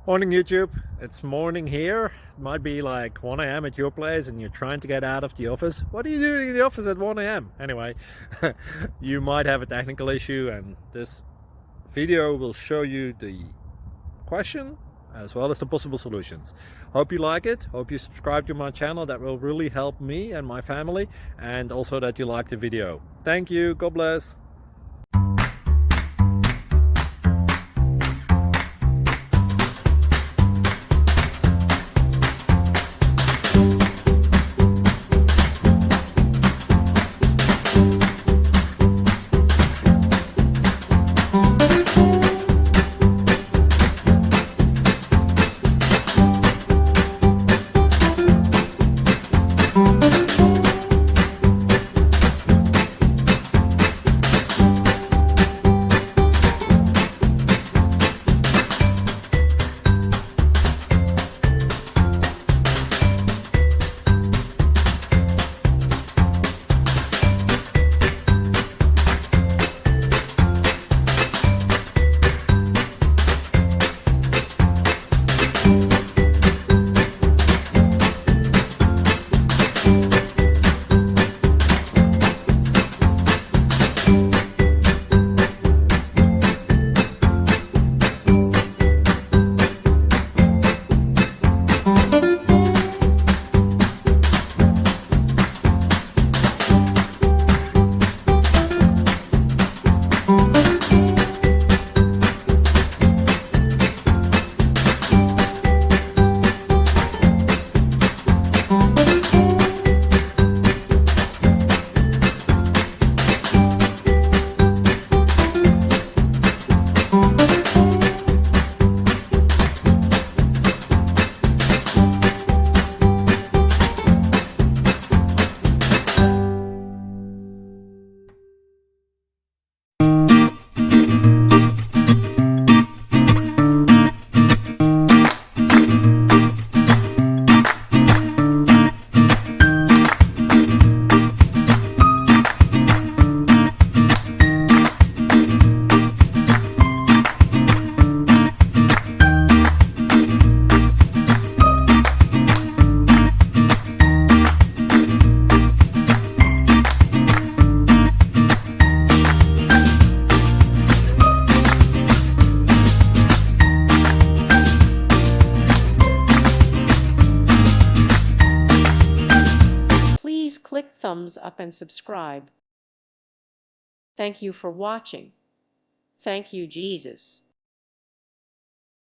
Morning YouTube, it's morning here. It might be like 1 a.m. at your place and you're trying to get out of the office. What are you doing in the office at 1 a.m.? Anyway, you might have a technical issue and this video will show you the question as well as the possible solutions. Hope you like it, hope you subscribe to my channel. That will really help me and my family, and also that you like the video. Thank you, God bless. Please click thumbs up and subscribe. Thank you for watching. Thank you, Jesus.